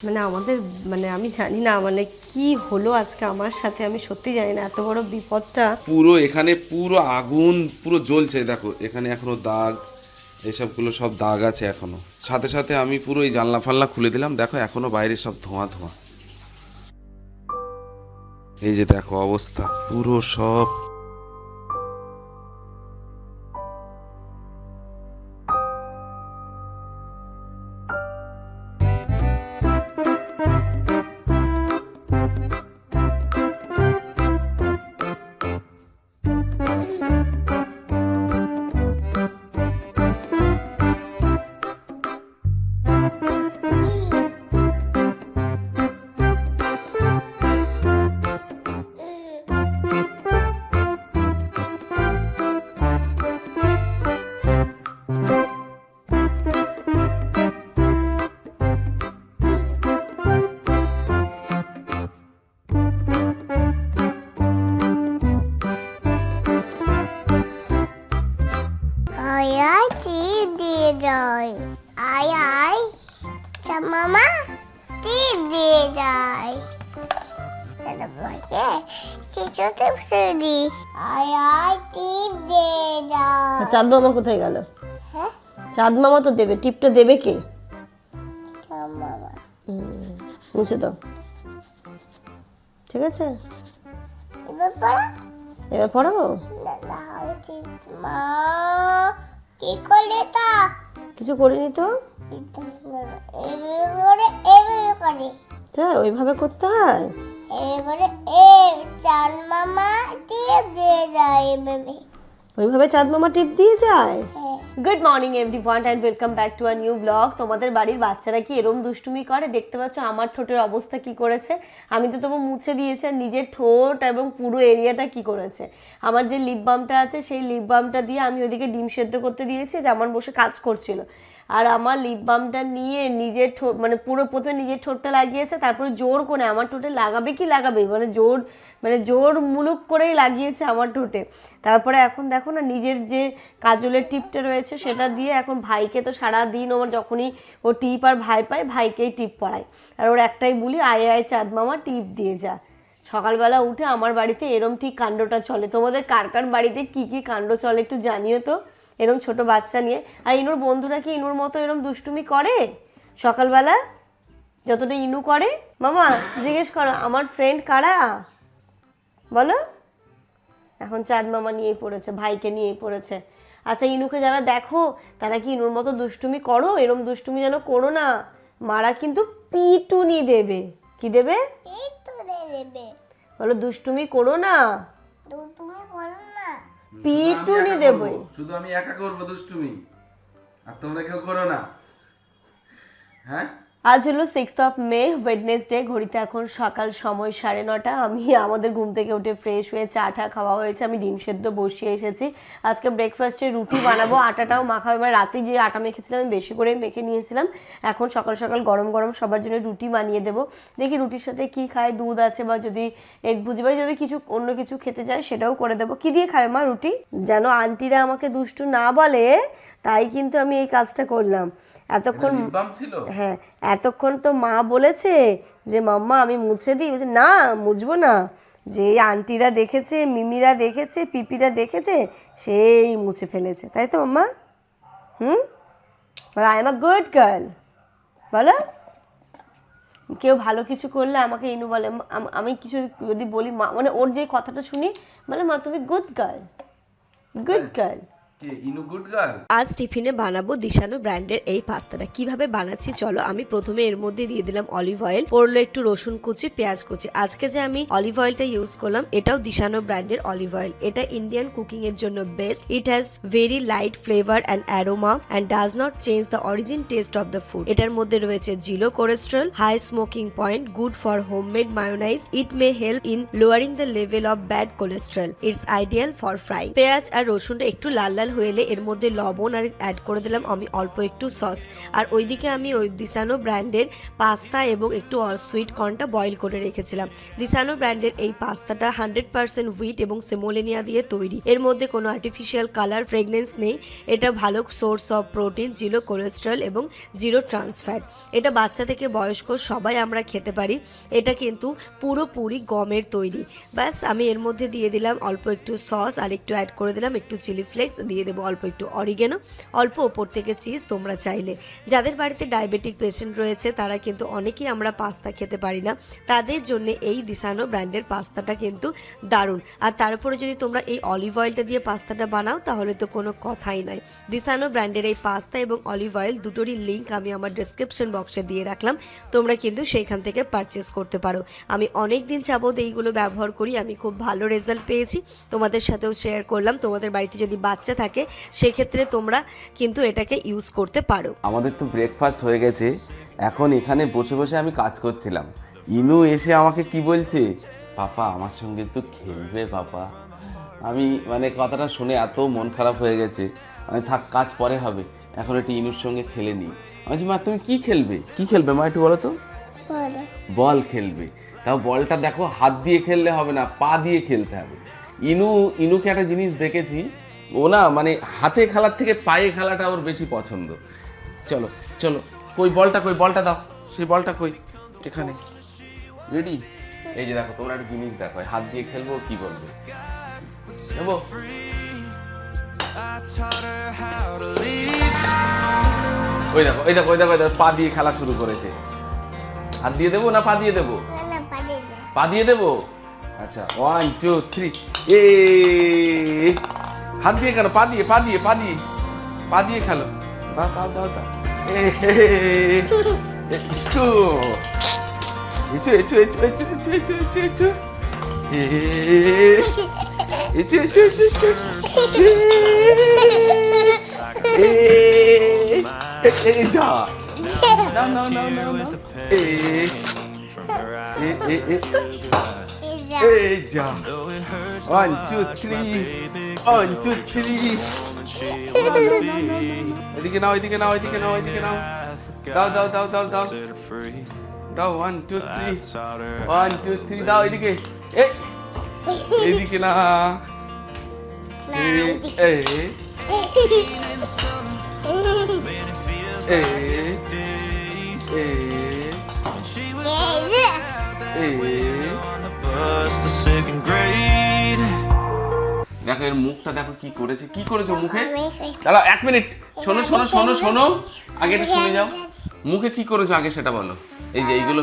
মানে আমাদের আমি জানি না কি হলো আজকে আমার সাথে, আমি সত্যি জানি না এত বড় বিপদটা। পুরো এখানে পুরো আগুন পুরো জ্বলছে, দেখো এখানে এখনো দাগ, এসবগুলো সব দাগ আছে এখনো। সাথে সাথে আমি পুরো এই জানলা ফাল্লা খুলে দিলাম, দেখো এখনো বাইরে সব ধোঁয়া ধোঁয়া। এই যে দেখো অবস্থা পুরো সব। Ai ai chị đi rồi. Ai ai chào mama chị đi rồi. Đã được rồi chứ. Chị cho tiếp sư đi. Ai ai chị đi rồi. চাঁদ মামা কোথায় গেল? হ্যাঁ চাঁদ মামা তো দেবে, টিপটা দেবে কে? chào mama. মুছে দাও, ঠিক আছে? এবার পড়া এবার পড়াবো। না হচ্ছে মা কি করলে তা কিছু করিনি তো। এভাবে করে হ্যাঁ, ওইভাবে করতে হয়। এবারে চান মামা টিপ দিয়ে যায় এভাবে। ওইভাবে চাঁদ মামা টিপ দিয়ে যায়। হ্যাঁ good morning everyone and welcome back to a new blog. তোমাদের বাড়ির বাচ্চারা কি এরম দুষ্টুমি করে? দেখতে পাচ্ছ আমার ঠোঁটের অবস্থা কি করেছে। আমি তো তবু মুছে দিয়েছি, আর নিজের ঠোঁট এবং পুরো এরিয়াটা কি করেছে। আমার যে লিপ বামটা আছে সেই লিপ বামটা দিয়ে আমি ওইদিকে ডিম সেদ্ধ করতে দিয়েছি, যে আমার বসে কাজ করছিল। আর আমার লিপ বামটা নিয়ে নিজের ঠোঁট পুরো প্রথমে নিজের ঠোঁটটা লাগিয়েছে, তারপরে জোর করে আমার ঠোঁটে লাগাবে কি লাগাবে, জোর মুলুক করেই লাগিয়েছে আমার ঠোঁটে। তারপরে এখন দেখো না, নিজের যে কাজলের টিপটা রয়েছে সেটা দিয়ে এখন ভাইকে তো সারাদিন ওর যখনই ও টিপ আর ভাই পায় ভাইকেই টিপ পড়ায়। আর ওর একটাই বলি, আয় আয় চাঁদ মামা টিপ দিয়ে যা। সকালবেলা উঠে আমার বাড়িতে এরম ঠিক কাণ্ডটা চলে। তোমাদের কার কার বাড়িতে কি কি কাণ্ড চলে একটু জানিও তো, এরম ছোট বাচ্চা নিয়ে। আর ইনুর বন্ধুরা কি ইনুর মতো এরম দুষ্টুমি করে সকালবেলা যতটা ইনু করে? মামা জিজ্ঞেস করো আমার ফ্রেন্ড কারা, বলো। এখন চাঁদ মামা নিয়ে পড়েছে, ভাইকে নিয়ে পড়েছে। আচ্ছা, ইনুকে যারা দেখো তারা কি ইনুর মতো দুষ্টুমি করো? এরম দুষ্টুমি যেন করো না, মারা কিন্তু পিটুনি দেবে। কি দেবে? এই তো দেবে বলো দুষ্টুমি করো না, তুমি করো না। পিটুনি দেবে। শুধু আমি একা করবো দুষ্টুমি, আর তোমরা কেউ করো না, হ্যাঁ? আজ হলো 6 মে, ওয়েডনেসডে। ঘড়িতে এখন সকাল সময় 9:30। আমি আমাদের ঘুম থেকে উঠে ফ্রেশ হয়ে চা টা খাওয়া হয়েছে, আমি ডিম সেদ্ধ বসিয়ে এসেছি। আজকে ব্রেকফাস্টে রুটি বানাবো, আটাটাও মাখাবো। এবার রাতে যে আটা মেখেছিলাম আমি বেশি করে মেখে নিয়েছিলাম। এখন সকাল সকাল গরম গরম সবার জন্য রুটি বানিয়ে দেবো। দেখি রুটির সাথে কি খায়, দুধ আছে বা যদি এগ ভুজি বা যদি কিছু অন্য কিছু খেতে চায় সেটাও করে দেবো। কি দিয়ে খায় মা রুটি? যেন আন্টিরা আমাকে দুষ্টু না বলে, তাই কিন্তু আমি এই কাজটা করলাম এতক্ষণ। ছিল হ্যাঁ, এতক্ষণ তো মা বলেছে যে মাম্মা আমি মুছে দিই, বলছে না মুছবো না, যে আন্টিরা দেখেছে, মিমিরা দেখেছে, পিপিরা দেখেছে, সেই মুছে ফেলেছে, তাই তো মাম্মা? I am a good girl, বলো। কেউ ভালো কিছু করলে আমাকে ইনু বলে, আমি কিছু যদি বলি মা ওর যে কথাটা শুনি বলে মা তুমি গুড গার্ল, গুড গার্ল। আজ টিফিনে বানাবো দিশানো ব্র্যান্ডের এই পাস্তাটা। কিভাবে বানাচ্ছি চলো। আমি প্রথমে এর মধ্যে দিয়ে দিলাম অলিভ অয়েল, পড়লো একটু রসুন কুচি, পেঁয়াজ কুচি। আজকে যে আমি অলিভ অয়েলটা ইউজ করলাম এটাও দিশানো ব্র্যান্ডের অলিভ অয়েল। এটা ইন্ডিয়ান কুকিং এর জন্য best. It has very light flavour and aroma and does not change the origin taste of the food. এটার মধ্যে রয়েছে zero cholesterol, high smoking point, good for homemade mayonnaise. It may help in lowering the level of bad cholesterol. It's ideal for fry. পেঁয়াজ আর রসুনটা একটু লাল লাল লাল হয়ে এলে এর মধ্যে লবণ আর অ্যাড করে দিলাম আমি অল্প একটু সস। আর ওইদিকে আমি ওই দিসানো ব্র্যান্ডের পাস্তা এবং একটু সুইট কর্নটা বয়েল করে রেখেছিলাম। দিসানো ব্র্যান্ডের এই পাস্তাটা 100% হুইট এবং সেমোলেনিয়া দিয়ে তৈরি। এর মধ্যে কোনো আর্টিফিশিয়াল কালার ফ্রেগনেন্স নেই। এটা ভালো source of protein, zero cholesterol এবং জিরো ট্রান্স ফ্যাট। এটা বাচ্চা থেকে বয়স্ক সবাই আমরা খেতে পারি। এটা কিন্তু পুরোপুরি গমের তৈরি। ব্যাস আমি এর মধ্যে দিয়ে দিলাম অল্প একটু সস আর একটু অ্যাড করে দিলাম একটু চিলি ফ্লেক্স, দিয়ে দেবো অল্প একটু অরিগেনো, অল্প ওপর থেকে চিজ। তোমরা চাইলে যাদের বাড়িতে ডায়াবেটিক পেশেন্ট রয়েছে তারা কিন্তু অনেকেই আমরা পাস্তা খেতে পারি না, তাদের জন্য এই দিসানো ব্র্যান্ডের পাস্তাটা কিন্তু দারুণ। আর তার উপরে যদি তোমরা এই অলিভ অয়েলটা দিয়ে পাস্তাটা বানাও তাহলে তো কোনো কথাই নয়। দিসানো ব্র্যান্ডের এই পাস্তা এবং অলিভ অয়েল দুটোরই লিঙ্ক আমি আমার ডেসক্রিপশন বক্সে দিয়ে রাখলাম, তোমরা কিন্তু সেইখান থেকে পারচেস করতে পারো। আমি অনেক দিন যাবত এইগুলো ব্যবহার করি, আমি খুব ভালো রেজাল্ট পেয়েছি, তোমাদের সাথেও শেয়ার করলাম। তোমাদের বাড়িতে যদি বাচ্চা থাকে সেক্ষেত্রে তোমরা কিন্তু এটাকে ইউজ করতে পারো। আমাদের তো ব্রেকফাস্ট হয়ে গেছে, এখন এখানে বসে বসে আমি কাজ করছিলাম। ইনু এসে আমাকে কি বলছে, পাপা আমার সঙ্গে তো খেলবে পাপা। আমি মানে কথাটা শুনে এত মন খারাপ হয়ে গেছে, আমি থাক কাজ পরে হবে, এখন একটু ইনুর সঙ্গে খেলে নিই। আমি বলছি মা তুমি কি খেলবে, কি খেলবে মা একটু বলো তো? বল খেলবে। তাও বলটা দেখো হাত দিয়ে খেললে হবে না, পা দিয়ে খেলতে হবে। ইনুকে একটা জিনিস দেখেছি, ও না মানে হাতে খেলার থেকে পায়ে খেলাটা ওর বেশি পছন্দ। চলো চলো, কই বলটা দাও, সেই বলটা কই, এখানে রেডি। এই যে দেখো তোমরা একটা জিনিস দেখো, হাত দিয়ে খেলবো কি বলবে নেবো। ওই দেখো ওই দেখো ওই দেখো পা দিয়ে খেলা শুরু করেছে। হাত দিয়ে দেবো না পা দিয়ে দেবো? পা দিয়ে দেবো। আচ্ছা 1 2 3 এ হাত দিয়ে কেন, পা দিয়ে পা দিয়ে পা দিয়ে পা দিয়ে খেলো। দাও দাও দাও দাও। এসো এসো এসো এসো এসো এসো এসো এসো এসো এসো এসো এসো এই যা না না না না এই যা 1 2 3 1 2 3 এদিকে নাও এদিকে নাও এদিকে নাও এদিকে নাও, দাও দাও দাও দাও দাও দাও 1 2 3 1 2 3 দাও এদিকে, এই এদিকে না এই দেখো এর মুখটা দেখো কি করেছে, কি করেছো মুখে। দাঁড়াও 1 মিনিট, শোনো শোনো শোনো শোনো, আগে এটা শুনে যাও। মুখে কি করেছো আগে সেটা বলো। এই যে এইগুলো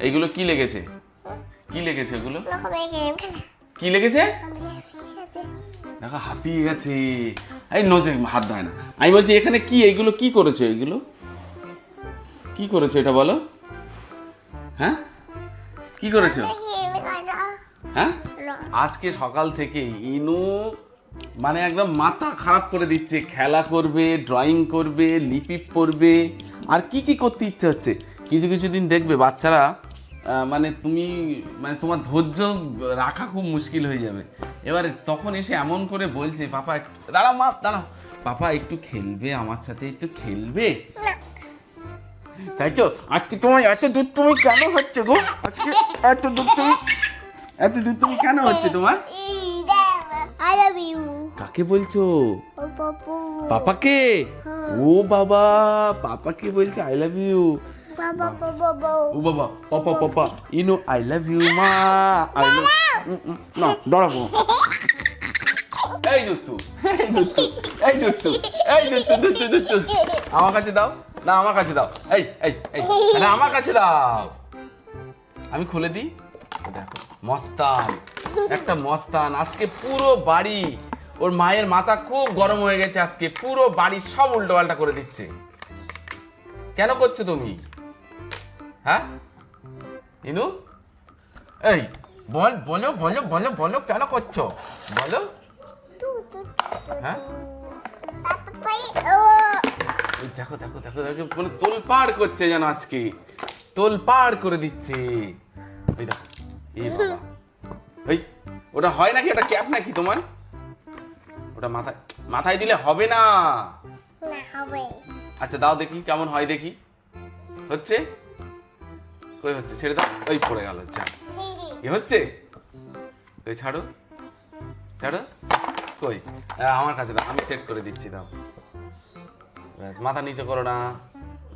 এইগুলো কি লেগেছে, কি লেগেছে এগুলো, কি লেগেছে দেখো হাঁপিয়ে গেছে। এই নজে হাত দেয় না। আমি বলছি এখানে কি এইগুলো কি করেছো, এইগুলো কি করেছো এটা বলো। হ্যাঁ কি করেছো? হ্যাঁ আজকে সকাল থেকে ইনু মানে একদম মাথা খারাপ করে দিচ্ছে, খেলা করবে, ড্রয়িং করবে, লিপি পড়বে, আর কি কি করতে ইচ্ছে হচ্ছে। কিছু কিছু দিন দেখবে বাচ্চারা মানে তুমি মানে তোমার ধৈর্য রাখা খুব মুশকিল হয়ে যাবে। এবারে তখন এসে এমন করে বলছে, পাপা দাঁড়াও মা দাঁড়াও, পাপা একটু খেলবে আমার সাথে, একটু খেলবে। তাই তো আজকে তোমার এত দূর তুমি কেন হচ্ছে গো, আজকে এত দূর তুমি কেন হচ্ছে তোমার? I love you. কাকে বলছো? Papu. পাপাকে? ও বাবা পাপাকে বলছে I love you. Papa, Papa. ও বাবা পাপা পাপা ইনো আই লাভ ইউ মা আই লাভ না দাঁড়াবো। এই দুত্তু এই দুত্তু এই দুত্তু এই দুত্তু দুত্তু দুত্তু আমার কাছে দাও না, আমার কাছে দাও। এই এই এই আরে আমার কাছে দাও, আমি খুলে দিই। দেখো মস্তান, একটা মস্তান। আজকে পুরো বাড়ি, ওর মায়ের মাথা খুব গরম হয়ে গেছে, আজকে পুরো বাড়ি সব উল্টো পাল্টা করে দিচ্ছে। কেন করছো তুমি? হ্যাঁ ইনু এই বল বলো বলো বলো বলো কেন করছো বলো। হ্যাঁ এই দেখো দেখো দেখো দেখো কোনো তোলপাড় করছে যেন, আজকে তোলপাড় করে দিচ্ছে। এই দেখো এই বাবা, ওই ওটা হয় নাকি, ওটা ক্যাপ নাকি তোমার? ওটা মাথায় মাথায় দিলে হবে না। না হবে। আচ্ছা দাও দেখি কেমন হয় দেখি। হচ্ছে? কই হচ্ছে? ছেড়ে দাও। ওই পড়ে গেল। যা। কি হচ্ছে? কই ছাড়ো। ছাড়ো। কই? আমার কাছে দাও, আমি সেট করে দিচ্ছি, দাও। ব্যাস, মাথা নিচে করো না।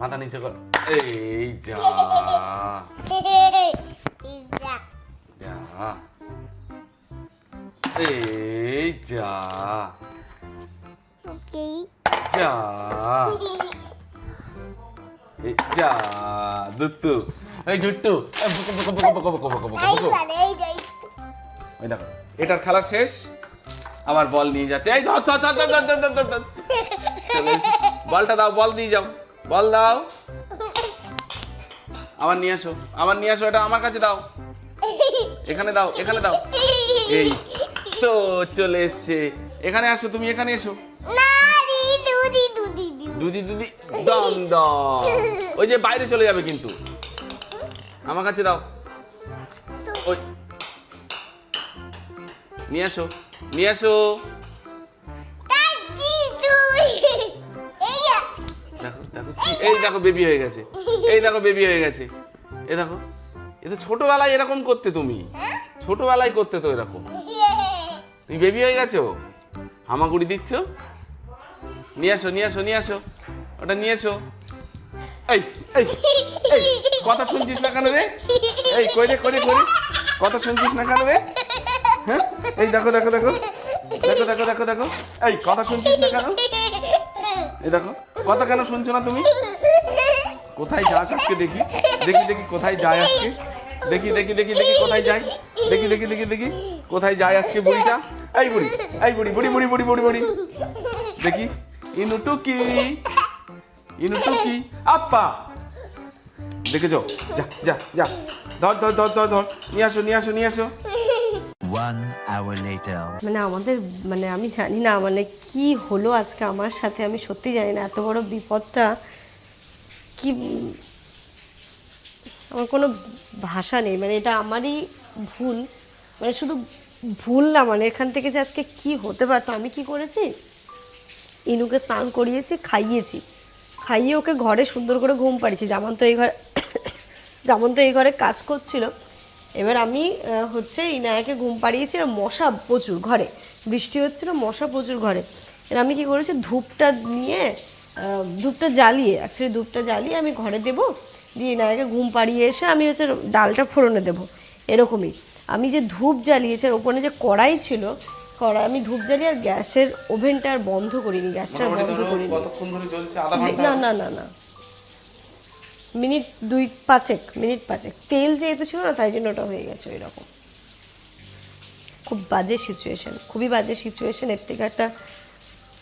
মাথা নিচে করো। এই যা। যা। যা। এই যা। ওকে। যা। এই যা। দুত্তু। এই দুত্তু। বকো বকো বকো বকো বকো বকো বকো বকো। এই যাই। ওই দেখো, এটার খেলা শেষ। আবার বল নিয়ে যাচ্ছে। এই ধর ধর ধর ধর ধর ধর ধর ধর। চলে এসো। বলটা দাও, বল নিয়ে যাও। বল দাও। আবার নিয়ে আসো, আবার নিয়ে আসো, এটা আমার কাছে দাও। এখানে দাও, এখানে দাও। এই তো চলে এসছে। এখানে আসো, তুমি এখানে এসো। না দি দুদি দুদি দি। দুদি দুদি দম দম। ওই যে বাইরে চলে যাবে কিন্তু। আমার কাছে দাও। ওই নিয়ে আসো, নিয়ে আসো। দাদি দুই। এই যা। দেখো দেখো এই দেখো বেবি হয়ে গেছে। এই দেখো বেবি হয়ে গেছে। এই দেখো, এ তো ছোটবেলায় এরকম করতে তুমি। ছোটবেলায় করতে তো এরকম। তুমি বেবি হয়ে গেছো, হামাগুড়ি দিচ্ছ। নিয়ে আসো, নিয়ে আসো, নিয়ে আসো, ওটা নিয়ে আসো। এই এই এই কথা শুনছিস না কেন রে? এই কই রে, কই রে, কই রে? কথা শুনছিস না কেন রে? হ্যাঁ, এই দেখো দেখো দেখো দেখো দেখো দেখো দেখো। এই কথা শুনছিস না কেন? এই দেখো, কথা কেন শুনছো না তুমি? কোথায় যাস আজকে দেখি, দেখি দেখি কোথায় যায় আজকে। দেখি দেখি দেখি দেখি কোথায় যায়। দেখি দেখি দেখি দেখি কোথায় যায় আজকে বুড়িটা। এই বুড়ি, এই বুড়ি, বুড়ি বুড়ি বুড়ি বুড়ি বুড়ি। দেখি ইনুটুকি, ইনুটুকি আপা। দেখেছো? যা যা যা, ধর ধর ধর ধর ধর, নিয়ে আসো, নিয়ে আসো, নিয়ে আসো। 1 hour later. মানে আমাদের, মানে আমি জানি না মানে কি হলো আজকে আমার সাথে, আমি সত্যি জানি না এত বড় বিপদটা কি, আমার কোনো ভাষা নেই। মানে এটা আমারই ভুল, মানে শুধু ভুল না, মানে এখান থেকে যে আজকে কি হতে পারতো। আমি কি করেছি, ইনুকে স্নান করিয়েছি, খাইয়েছি, খাইয়ে ওকে ঘরে সুন্দর করে ঘুম পাড়িয়েছি। যেমন তো এই ঘরে যেমন তো এই ঘরে কাজ করছিল। এবার আমি হচ্ছে ইনায়াকে ঘুম পাড়িয়েছি, আর মশা প্রচুর ঘরে, বৃষ্টি হচ্ছিল, মশা প্রচুর ঘরে। এবার আমি কি করেছি, ধূপটা নিয়ে ধূপটা জ্বালিয়ে, অ্যাকচুয়ালি ধূপটা জ্বালিয়ে আমি ঘরে দেবো, দিয়ে ইনায়াকে ঘুম পাড়িয়ে এসে আমি হচ্ছে ডালটা ফোড়নে দেবো। এরকমই আমি যে ধূপ জ্বালিয়েছি, আর ওপরে যে কড়াই ছিল, কড়াই আমি ধূপ জ্বালিয়ে আর গ্যাসের ওভেনটা আর বন্ধ করিনি, গ্যাসটা আর বন্ধ করিনি। কতক্ষণ ধরে চলছে? আধা ঘন্টা? না না না না, মিনিট 2-5 মিনিট 5। তেল যেহেতু ছিল না, তাই জন্য ওটা হয়ে গেছে ওই রকম। খুব বাজে সিচুয়েশন, খুবই বাজে সিচুয়েশন। এর থেকে একটা,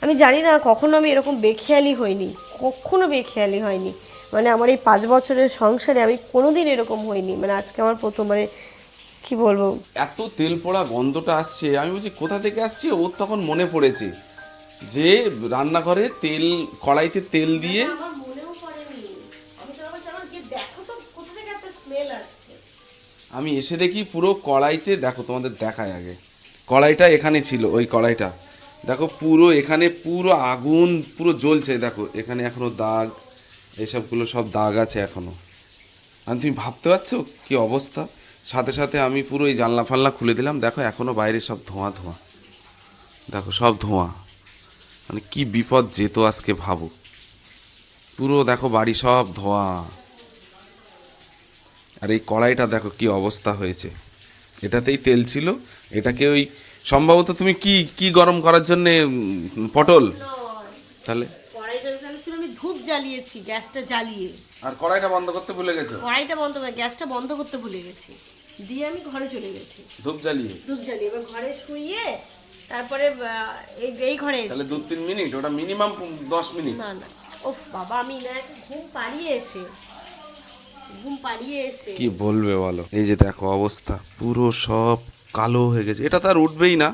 আমি জানি না কখনো আমি এরকম বেখেয়ালি হইনি, কখনো বেখেয়ালি হয়নি। মানে আমার এই 5 বছরের সংসারে আমি কোনোদিন এরকম হইনি। মানে আজকে আমার প্রথম, মানে কি বলবো, এত তেল পড়া গন্ধটা আসছে। আমি বলছি কোথা থেকে আসছে। ওর তখন মনে পড়েছে যে রান্নাঘরে তেল, কড়াইতে তেল দিয়ে। আমার মনেও পড়েনি। আমি তো আবার আমার গিয়ে দেখো তো কোথা থেকে একটা স্মেল আসছে। আমি এসে দেখি পুরো কড়াইতে, দেখো তোমাদের দেখায় আগে, কড়াইটা এখানে ছিল, ওই কড়াইটা দেখো পুরো এখানে পুরো আগুন পুরো জ্বলছে। দেখো এখানে এখনো দাগ, এসবগুলো সব দাগ আছে এখনো। আর তুমি ভাবতে পারছো কি অবস্থা। সাথে সাথে আমি পুরো এই জানলা ফাল্লা খুলে দিলাম, দেখো এখনো বাইরে সব ধোঁয়া ধোঁয়া, দেখো সব ধোঁয়া। মানে কি বিপদ যেত আজকে ভাবো। পুরো দেখো বাড়ি সব ধোঁয়া। আর এই কড়াইটা দেখো কি অবস্থা হয়েছে। এটাতেই তেল ছিল। এটাকে ওই সম্ভবত তুমি কি কি গরম করার জন্য, পটল? তাহলে কড়াইটা ছিল, আমি ধূপ জ্বালিয়েছি, গ্যাসটা জ্বালিয়ে। আর কড়াইটা বন্ধ করতে ভুলে গেছো? কড়াইটা বন্ধ করে গ্যাসটা বন্ধ করতে ভুলে গেছি, দিয়ে আমি ঘরে চলে গেছি ধূপ জ্বালিয়ে। ধূপ জ্বালিয়ে। এবার ঘরে শুইয়ে তারপরে এই ঘরে তাহলে এসেছি। 2-3 মিনিট, ওটা মিনিমাম 10 মিনিট। না না, ওফ বাবা, আমি ইনায়াকে ঘুম পাড়িয়ে এসে, ঘুম পাড়িয়ে এসে কি বলবে বলো। এই যে দেখো অবস্থা, পুরো সব কালো হয়ে গেছে। এটা তো আর উঠবেই না।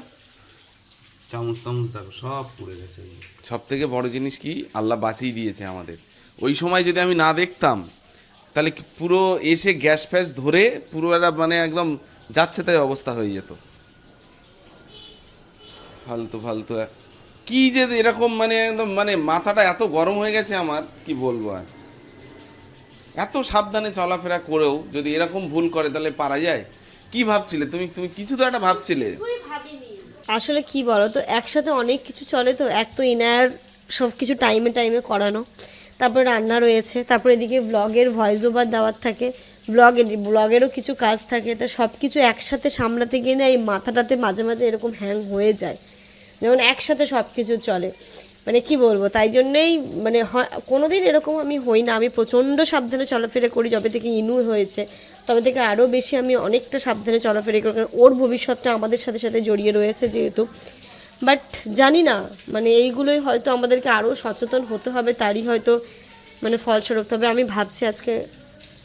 চামচ টামচ দেখো সব পুড়ে গেছে। সব থেকে বড় জিনিস কি, আল্লাহ বাঁচিয়ে দিয়েছে আমাদের। ওই সময় যদি আমি না দেখতাম, তাহলে পুরো এসে গ্যাস ফ্যাস ধরে পুরো একটা মানে একদম যাচ্ছে তাই অবস্থা হয়ে যেত। ফালতু ফালতু কি যে এরকম মানে একদম মানে মাথাটা এত গরম হয়ে গেছে আমার, কি বলবো আর। এত সাবধানে চলাফেরা করেও যদি এরকম ভুল করে তাহলে পারা যায়? কি ভাবছিলে তুমি? তুমি কিছু তো একটা ভাবছিলে। আসলে কি বলো তো, একসাথে অনেক কিছু চলে তো। এক তো ইনার সব কিছু টাইমে টাইমে করানো, তারপরে রান্না রয়েছে, তারপরে এদিকে ব্লগের ভয়েস ওভার দেওয়ার থাকে, ব্লগেরও কিছু কাজ থাকে। তা সব কিছু একসাথে সামলাতে গিয়ে না এই মাথাটাতে মাঝে মাঝে এরকম হ্যাং হয়ে যায়, যেমন একসাথে সব কিছু চলে। মানে কি বলবো, তাই জন্যেই মানে কোনোদিন এরকম আমি হই না। আমি প্রচণ্ড সাবধানে চলাফেরা করি যবে থেকে ইনু হয়েছে, তবে থেকে আরও বেশি আমি অনেকটা সাবধানে চলাফেরা করি, কারণ ওর ভবিষ্যৎটা আমাদের সাথে সাথে জড়িয়ে রয়েছে যেহেতু। বাট জানি না, মানে এইগুলোই হয়তো আমাদেরকে আরও সচেতন হতে হবে, তারই হয়তো মানে ফলস্বরূপ। তবে আমি ভাবছি আজকে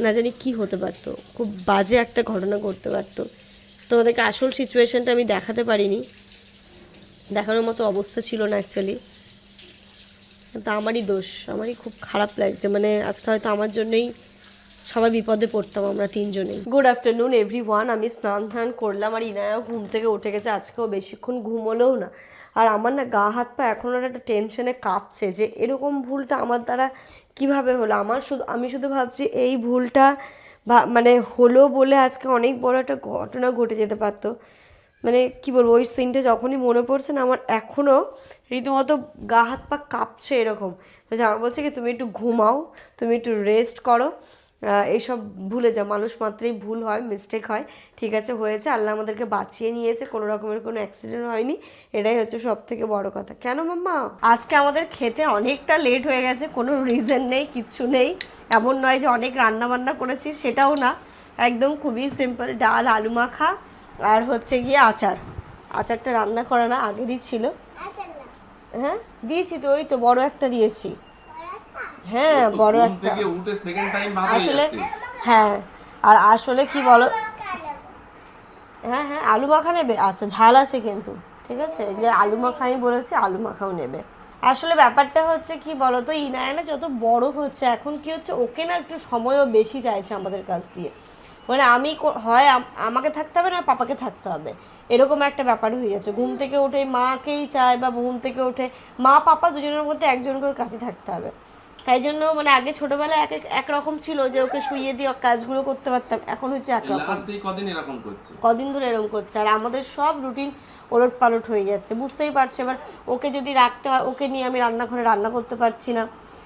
না জানি কি হতে পারতো, খুব বাজে একটা ঘটনা ঘটতে পারতো। তোমাদেরকে আসল সিচুয়েশনটা আমি দেখাতে পারিনি, দেখানোর মতো অবস্থা ছিল না অ্যাকচুয়ালি। তা আমারই দোষ, আমারই খুব খারাপ লাগছে। মানে আজকে হয়তো আমার জন্যই সবাই বিপদে পড়তাম আমরা তিনজনেই। Good afternoon everyone. আমি স্নান করলাম আর ইনায়াও ঘুম থেকে উঠে গেছে। আজকেও বেশিক্ষণ ঘুমোলেও না। আর আমার না গা হাত পা এখনও একটা টেনশনে কাঁপছে যে এরকম ভুলটা আমার দ্বারা কিভাবে হলো। আমি শুধু ভাবছি এই ভুলটা মানে হলো বলে আজকে অনেক বড় একটা ঘটনা ঘটে যেতে পারতো। মানে কি বলবো, ওই সিনটা যখনই মনে পড়ছে না আমার এখনও রীতিমতো গা হাত পা কাঁপছে এরকম। তো আমার বলছে কি তুমি একটু ঘুমাও, তুমি একটু রেস্ট করো, এইসব ভুলে যাও। মানুষ মাত্রই ভুল হয়, মিস্টেক হয়, ঠিক আছে হয়েছে, আল্লাহ আমাদেরকে বাঁচিয়ে নিয়েছে, কোনো রকমের কোনো অ্যাক্সিডেন্ট হয়নি, এটাই হচ্ছে সব থেকে বড় কথা। কেন মাম্মা আজকে আমাদের খেতে অনেকটা লেট হয়ে গেছে, কোনো রিজন নেই, কিচ্ছু নেই। এমন নয় যে অনেক রান্না বান্না করেছি, সেটাও না, একদম খুবই সিম্পল ডাল আলু মাখা আর হচ্ছে গিয়ে আচারটা রান্না করা না আগেরই ছিল। হ্যাঁ দিয়েছি তো, ওই তো বড় একটা দিয়েছি। হ্যাঁ বড় একটা আসলে। হ্যাঁ আর আসলে কি বলো, হ্যাঁ হ্যাঁ আলু মাখা নেবে? আচ্ছা ঝাল আছে কিন্তু, ঠিক আছে, যে আলু মাখা আমি বলেছি আলু মাখাও নেবে। আসলে ব্যাপারটা হচ্ছে কি বলো তো, ইনায়না যত বড় হচ্ছে এখন কি হচ্ছে, ওকে না একটু সময়ও বেশি চাইছে আমাদের কাছ দিয়ে। মানে আমি হয় আমাকে থাকতে হবে না পাপাকে থাকতে হবে, এরকম একটা ব্যাপার হয়ে যাচ্ছে। ঘুম থেকে উঠে মাকেই চায়, বা ঘুম থেকে উঠে মা পাপা দুজনের মধ্যে একজন করে কাছে থাকতে হবে। তাই জন্য মানে আগে ছোটবেলায় একরকম ছিল যে ওকে শুইয়ে দিয়ে কাজগুলো করতে পারতাম, এখন হচ্ছে একরকম। কদিন ধরে এরকম করছে, আর আমাদের সব রুটিন ওলট পালট হয়ে যাচ্ছে, বুঝতেই পারছো। এবার ওকে যদি রাখতে হয়, ওকে নিয়ে আমি রান্নাঘরে রান্না করতে পারছি না,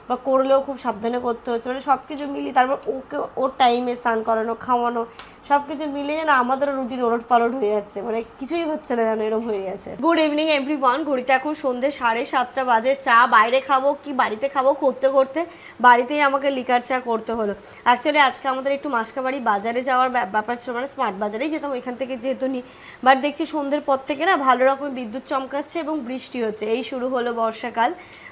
বা করলেও খুব সাবধানে করতে হচ্ছে। মানে সব কিছু মিলিয়ে তারপর ওকে ওর টাইমে স্নান করানো, খাওয়ানো, সব কিছু মিলিয়ে না আমাদেরও রুটিন ওলট পালট হয়ে যাচ্ছে, মানে কিছুই হচ্ছে না যেন, এরকম হয়ে গেছে। Good evening everyone. ঘড়িতে এখন সন্ধ্যে 7:30 বাজে। চা বাইরে খাবো কি বাড়িতে খাবো করতে করতে বাড়িতেই আমাকে লিকার চা করতে হলো। অ্যাকচুয়ালি আজকে আমাদের একটু মাসকাবাড়ি বাজারে যাওয়ার ব্যাপার ছিল, মানে স্মার্ট বাজারেই যেতাম ওইখান থেকে যেহেতু নি। বাট দেখছি সন্ধ্যের পর থেকে না ভালো রকম বিদ্যুৎ চমকাচ্ছে এবং বৃষ্টি হচ্ছে, এই শুরু হলো বর্ষাকাল,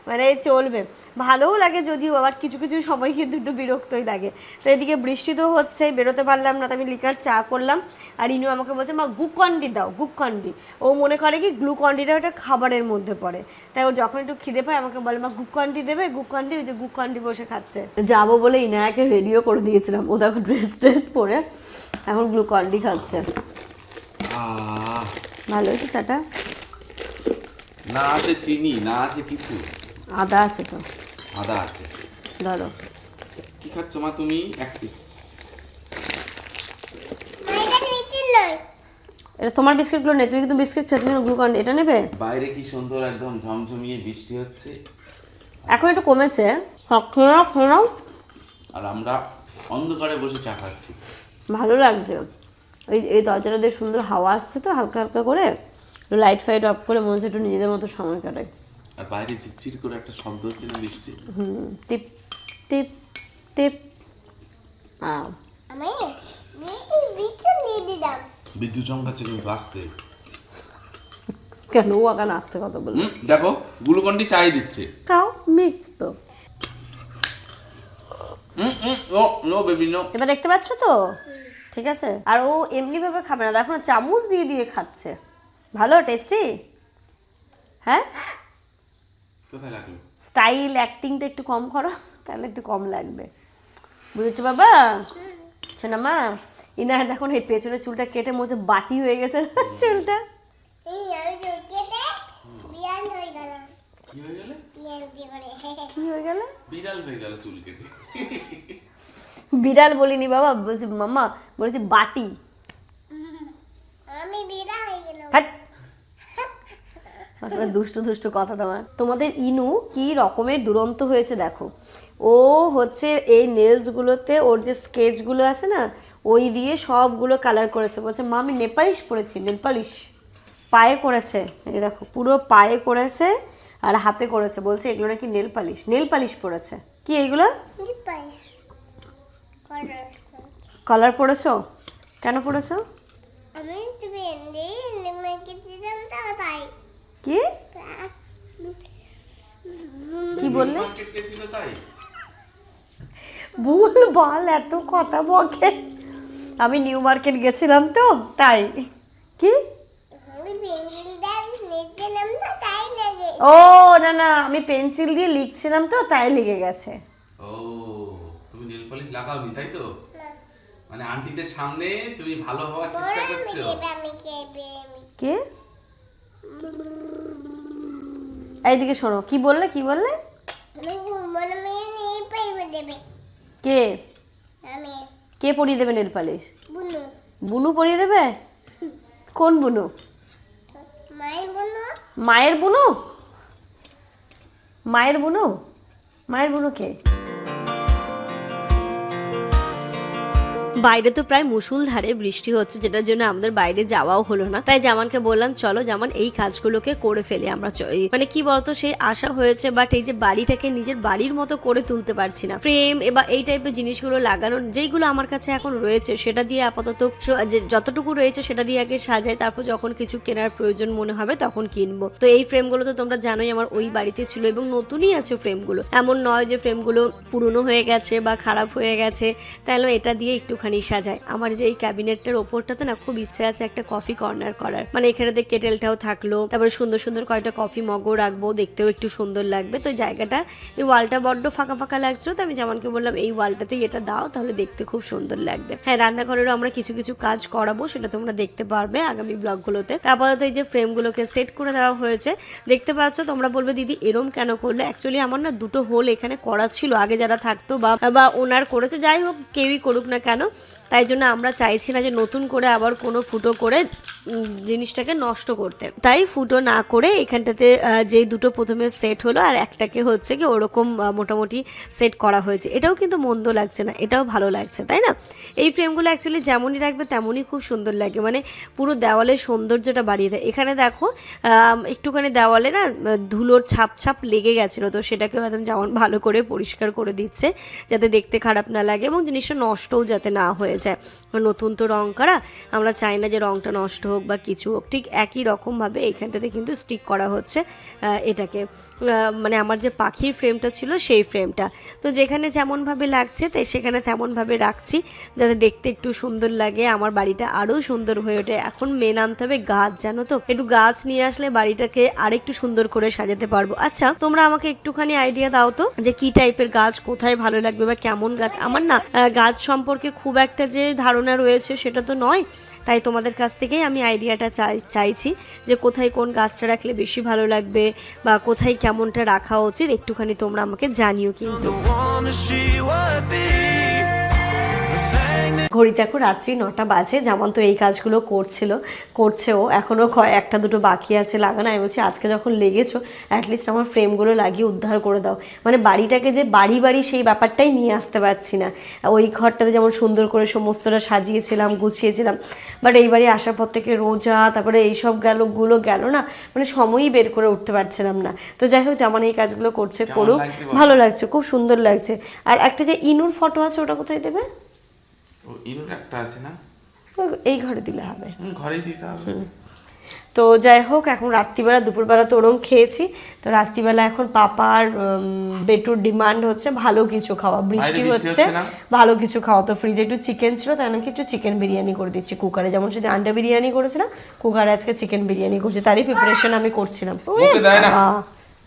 মানে চলবে। ভালোও লাগে যদিও, আবার কিছু কিছু সময় কিন্তু একটু বিরক্তই লাগে। তো এদিকে বৃষ্টি তো হচ্ছে, বেরোতে পারলাম না, তো আমি লিকার চা করলাম। আর ইনু আমাকে বলছে মা গ্লুকন্ডি দাও, গ্লুকন্ডি। ও মনে করে কি গ্লুকন্ডিটা ওটা খাবারের মধ্যে পড়ে, তাই ও যখন একটু খিদে পায় আমাকে বলে মা গ্লুকন্ডি দেবে, গ্লুকন্ডি। ওই যে গ্লুকন্ডি বসে খাচ্ছে। যাবো বলে ইনায়াকে রেডিও করে দিয়েছিলাম, ও দেখো ড্রেস পরে এখন গ্লুকন্ডি খাচ্ছে। ভালো হয়েছে চাটা? না আছে চিনি, না আছে কিছু, আদা আছে তো, আদা আছে। ধরো কি খাচ্ছ মা তুমি? এক পিস। এটা তোমার বিস্কিটগুলো নেই, তুমি কিন্তু বিস্কিট খেতে না, গ্লুকন এটা নেবে। বাইরে কি সুন্দর একদম ঝমঝমিয়ে বৃষ্টি হচ্ছে, এখন একটু কমেছে। খেয়ে নাও। আর আমরা অন্ধকারে বসে চা খাচ্ছি, ভালো লাগছে। এই দরজাটা দিয়ে সুন্দর হাওয়া আসছে তো হালকা হালকা করে, লাইট ফাইট অফ করে মনে হচ্ছে একটু নিজেদের মতো সময় কাটাই। আর বাইরে চিটচিট করে একটা শব্দ হচ্ছে না বৃষ্টি। টিপ টিপ টিপ। আমি বিদ্যুৎ দিয়ে দিলাম। বিদ্যুৎ চমকাচ্ছে কিন্তু আসতে। কেন ও আগান আসতে কথা বলবো? দেখো গ্লুকন্ডি চাই দিচ্ছে, খাও মিক্স তো। No baby no. এবার দেখতে পাচ্ছ তো, ঠিক আছে। আর ও এমনি ভাবে খাবে না, দেখো না চামচ দিয়ে দিয়ে খাচ্ছে। ভালো টেস্টি। হ্যাঁ কোথায় লাগলো? স্টাইল অ্যাক্টিংটা একটু কম করো, তাহলে একটু কম লাগবে, বুঝেছো বাবা? শোনা মা, ইনার দেখুন এই পেছনে চুলটা কেটে মনে হচ্ছে বাটি হয়ে গেছে চুলটা। কি হয়ে গেল? কি হয়ে গেল? বিড়াল হয়ে গেল চুল কেটে। বিড়াল বলিনি বাবা, বলছি মাম্মা, বলেছি বাটি। আমি বিড়া হয়ে গেলাম। হাট। আসলে দুষ্টু দুষ্টু কথা তোমাদের ইনু কি রকমের দুরন্ত হয়েছে দেখো। ও হচ্ছে এই নেলসগুলোতে ওর যে স্কেচগুলো আছে না, ওই দিয়ে সবগুলো কালার করেছে। বলছে মা আমি নেল পালিশ পরেছি, নেল পালিশ পায়ে করেছে, এই দেখো পুরো পায়ে করেছে আর হাতে করেছে। বলছে এগুলো নাকি নেল পালিশ পরেছে। কি এইগুলো কালার পড়েছো? কেন পড়েছো? আমি ট্রেন্ডে নেমেকে দিলাম তো তাই। কি কি বললে? মার্কেট গেছিল তাই? ভুল বল, এত কথা বকে। আমি নিউ মার্কেট গেছিলাম তো তাই। কি? আমি পেন্সিল দিয়ে লিখছিলাম তো তাই লাগে। ও না না, আমি পেন্সিল দিয়ে লিখছিলাম তো তাই লেগে গেছে। ও তুমি নেল পলিশ লাগাওনি তাই তো? মানে আন্টিদের সামনে তুমি ভালো হওয়ার চেষ্টা করছো। কে? এইদিকে শোনো, কি বললে কি বললে? কে কে পরিয়ে দেবে নেল পালিশ? বুনু পরিয়ে দেবে? কোন বুনু? মায়ের বুনু? মায়ের বুনু? মায়ের বুনু কে? বাইরে তো প্রায় মুষলধারে বৃষ্টি হচ্ছে, যেটার জন্য আমাদের বাইরে যাওয়াও হলো না। তাই জামানকে বললাম চলো জামান এই কাজগুলোকে করে ফেলি আমরা। মানে কি বলতো, সেই আশা হয়েছে, বাট এই যে বাড়িটাকে নিজের বাড়ির মতো করে তুলতে পারছি না। ফ্রেম এবার এই টাইপের জিনিসগুলো লাগানো যেইগুলো আমার কাছে এখন রয়েছে সেটা দিয়ে আপাতত যতটুকু রয়েছে সেটা দিয়ে আগে সাজাই, তারপর যখন কিছু কেনার প্রয়োজন মনে হবে তখন কিনবো। তো এই ফ্রেমগুলো তো তোমরা জানোই আমার ওই বাড়িতে ছিল এবং নতুনই আছে ফ্রেমগুলো, এমন নয় যে ফ্রেমগুলো পুরনো হয়ে গেছে বা খারাপ হয়ে গেছে। তাহলে এটা দিয়ে একটুখানি সাজায়। আমার যে এই ক্যাবিনেটটার ওপরটাতে না খুব ইচ্ছে আছে একটা কফি কর্নার করার, মানে এখানেতে কেটেলটাও থাকলো, তারপরে সুন্দর সুন্দর কয়েকটা কফি মগও রাখবো, দেখতেও একটু সুন্দর লাগবে। তো জায়গাটা এই ওয়ালটা বড্ড ফাঁকা ফাঁকা লাগছিল, তো আমি জামানকে বললাম এই ওয়ালটাতেই এটা দাও, তাহলে দেখতে খুব সুন্দর লাগবে। হ্যাঁ, রান্নাঘরেরও আমরা কিছু কিছু কাজ করাবো, সেটা তোমরা দেখতে পারবে আগামী ব্লগগুলোতে। আপাতত এই যে ফ্রেমগুলোকে সেট করে দেওয়া হয়েছে দেখতে পাচ্ছ। তোমরা বলবে দিদি এরম কেন করলে? অ্যাকচুয়ালি আমার না দুটো হোল এখানে করা ছিল আগে যারা থাকতো বা ওনার করেছে, যাই হোক কেউই করুক না কেন, তাই জন্য আমরা চাইছি না যে নতুন করে আবার কোনো ফুটো করে জিনিসটাকে নষ্ট করতে। তাই ফুটো না করে এখানটাতে যেই দুটো প্রথমে সেট হলো আর একটাকে হচ্ছে কি ওরকম মোটামুটি সেট করা হয়েছে। এটাও কিন্তু মন্দ লাগছে না, এটাও ভালো লাগছে, তাই না? এই ফ্রেমগুলো অ্যাকচুয়ালি যেমনই রাখবে তেমনই খুব সুন্দর লাগে, মানে পুরো দেওয়ালের সৌন্দর্যটা বাড়িয়ে দেয়। এখানে দেখো একটুখানি দেওয়ালে না ধুলোর ছাপ লেগে গেছিলো, তো সেটাকে হয়তো যেমন ভালো করে পরিষ্কার করে দিচ্ছে যাতে দেখতে খারাপ না লাগে এবং জিনিসটা নষ্টও যাতে না হয়ে যায়। নতুন তো রং করা, আমরা চাই না যে রংটা নষ্ট হোক বা কিছু হোক। ঠিক একই রকমভাবে এইখানটাতে কিন্তু স্টিক করা হচ্ছে এটাকে, মানে আমার যে পাখির ফ্রেমটা ছিল সেই ফ্রেমটা। তো যেখানে যেমনভাবে লাগছে তাই সেখানে তেমনভাবে রাখছি যাতে দেখতে একটু সুন্দর লাগে, আমার বাড়িটা আরও সুন্দর হয়ে ওঠে। এখন মেন আনতে হবে গাছ, জানো তো, একটু গাছ নিয়ে আসলে বাড়িটাকে আরেকটু সুন্দর করে সাজাতে পারবো। আচ্ছা তোমরা আমাকে একটুখানি আইডিয়া দাও তো যে কি টাইপের গাছ কোথায় ভালো লাগবে বা কেমন গাছ। আমার না গাছ সম্পর্কে খুব একটা যে ধারণা রয়েছে সেটা তো নয়, তাই তোমাদের কাছ থেকেই আমি আইডিয়াটা চাইছি যে কোথায় কোন গাছটা রাখলে বেশি ভালো লাগবে বা কোথায় কেমনটা রাখা উচিত, একটুখানি তোমরা আমাকে জানিও। কিন্তু ঘড়িতে এখন রাত্রি 9টা বাজে। যেমন তো এই কাজগুলো করছেও, এখনও একটা দুটো বাকি আছে লাগানো। আমি বলছি আজকে যখন লেগেছো অ্যাটলিস্ট আমার ফ্রেমগুলো লাগিয়ে উদ্ধার করে দাও। মানে বাড়িটাকে যে বাড়ি সেই ব্যাপারটাই নিয়ে আসতে পারছি না। ওই ঘরটাতে যেমন সুন্দর করে সমস্তটা সাজিয়েছিলাম, গুছিয়েছিলাম, বাট এই বাড়ি আসার পর থেকে রোজা, তারপরে এইসব গেল না, মানে সময়ই বের করে উঠতে পারছিলাম না। তো যাই হোক যেমন এই কাজগুলো করছে করুক, ভালো লাগছে, খুব সুন্দর লাগছে। আর একটা যে ইনুর ফটো আছে ওটা কোথায় দেবে? ইনুর একটা আছে না, এই ঘরে দিলে হবে, ঘরেই দিতে হবে। তো যাই হোক এখন রাত্রিবেলা দুপুরবেলা তো ওরম খেয়েছি, তো রাত্রিবেলা এখন পাপার বেটুর ডিমান্ড হচ্ছে ভালো কিছু খাওয়া, বৃষ্টি হচ্ছে ভালো কিছু খাওয়া। তো ফ্রিজে একটু চিকেন ছিল, তাই আমি একটু চিকেন বিরিয়ানি করে দিচ্ছি কুকারে, যেমন সেদিন আন্ডা বিরিয়ানি করেছিলাম কুকারে আজকে চিকেন বিরিয়ানি করছি, তারই প্রিপারেশন আমি করছিলাম।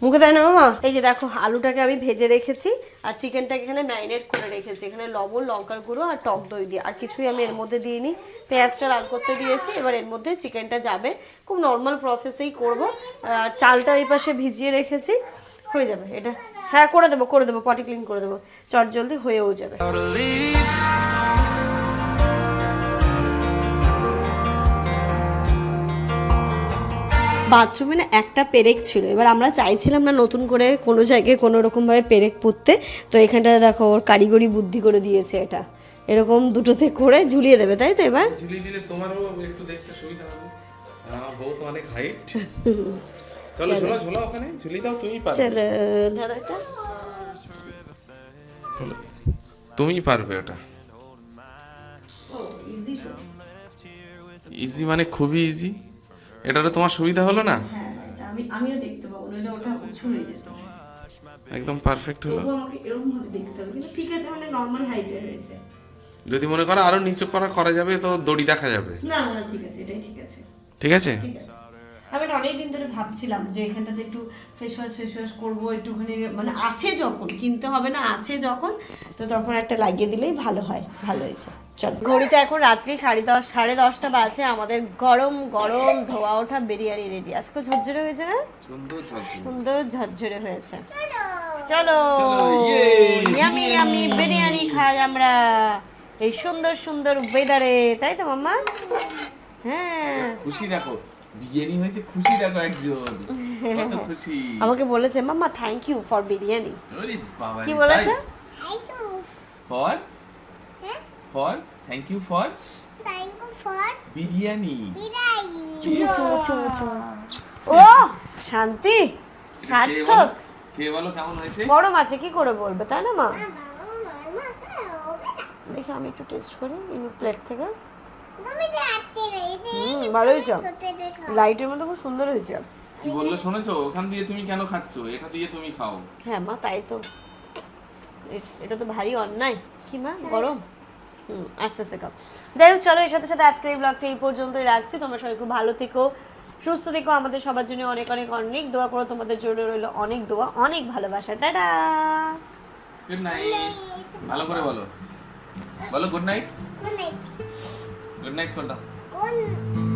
মুখে দেয় না মামা। এই যে দেখো আলুটাকে আমি ভেজে রেখেছি আর চিকেনটাকে এখানে ম্যারিনেট করে রেখেছি, এখানে লবণ, লঙ্কার গুঁড়ো আর টক দই দিয়ে, আর কিছুই আমি এর মধ্যে দিইনি। পেঁয়াজটা লাল করতে দিয়েছি, এবার এর মধ্যে চিকেনটা যাবে। খুব নর্মাল প্রসেসেই করব। আর চালটা এই পাশে ভিজিয়ে রেখেছি, হয়ে যাবে এটা। হ্যাঁ করে দেবো, পটি ক্লিন করে দেবো, চট জলদি হয়েও যাবে। বাথরুমে না একটা পেরেক ছিল, এবার আমরা চাইছিলাম না নতুন করে কোনো জায়গায় কোনো রকমভাবে পেরেক পুঁততে, তো এখানটায় দেখো ওর কারিগরি বুদ্ধি করে দিয়েছে, এটা এরকম দুটোতে করে ঝুলিয়ে দেবে, তাই তো? এবার ঝুলিয়ে দিলে তোমারও একটু দেখতে সুবিধা হবে, আর আমার বউ তো অনেক হাইট। চলো ঝোলা ওখানে ঝুলিয়ে দাও, তুমি পারবে। চলো ধরো এটা, তুমি পারবে ওটা। ইজি মানে খুবই ইজি, এটা তো তোমার সুবিধা হলো না? হ্যাঁ এটা আমিও দেখতে পাবো, নইলে ওটা উঁচু হয়ে যেত। একদম পারফেক্ট হলো। তবু আমাকে এরকম ভাবে দেখতে হবে, কিন্তু ঠিক আছে, মানে নর্মাল হাইটে হয়েছে। যদি মনে করো আরো নিচু করা যাবে তো দড়ি দেখা যাবে। না ঠিক আছে, এটাই ঠিক আছে। ঠিক আছে। আমি অনেকদিন ধরে ভাবছিলাম যে এখানটাতে একটু ফেস ওয়াশ করবো একটুখানি, মানে আছে যখন, কিনতে হবে না, আছে যখন, তো তখন একটা লাগিয়ে দিলেই ভালো হয়। ভালো হয়েছে। চল, ঘড়িতে এখন রাত্রি 10:30, 10:30 বাজে। আমাদের গরম গরম ধোয়া ওঠা বিরিয়ানি রেডি। আজকে ঝরঝরে হয়েছে না? সুন্দর ঝরঝরে হয়েছে। চলো ইয়ামি ইয়ামি বিরিয়ানি খাই আমরা এই সুন্দর সুন্দর ওয়েদারে, তাই তো মাম্মা? হ্যাঁ খুশি দেখো, বিরিয়ানি হয়েছে, খুশি দেখো একজন, কত খুশি। আমাকে বলেছে মাম্মা থ্যাংক ইউ ফর বিরিয়ানি। ওরে বাবা, কি বলেছে? থ্যাংক ইউ ফর হ্যাঁ thank you for thank you for biryani. Biryani. চুমু চুমু চুমু চুমু। ও শান্তি, সার্থক। খেয়ে বলো কেমন হয়েছে। গরম আছে কি করে বলবে, তাই না মা? বাবা মামা হবে না। দেখি আমি একটু টেস্ট করি ইনু প্লেট থেকে। তুমি তো আটকে রইতে। ভালো হয়েছে, ছোটে দেখো। লাইটের মধ্যে খুব সুন্দর হয়েছে। কি বললো শুনেছো? ওখান দিয়ে তুমি কেন খাচ্ছ, এটা দিয়ে তুমি খাও। হ্যাঁ মা তাই তো, এটা তো ভারী অন্যায়। কি মা গরম? আস্তে আস্তে খাও। যাই হোক চলো, এর সাথে সাথে আজকের এই ব্লগটা এই পর্যন্তই রাখছি। তোমরা সবাই খুব ভালো থেকো, সুস্থ থেকো, আমাদের সবার জন্য অনেক অনেক অনেক দোয়া করো। তোমাদের জন্য রইলো অনেক দোয়া, অনেক ভালোবাসা। Tata, good night. ভালো করে বলো, good night. Good night. Good night করে দাও। গুড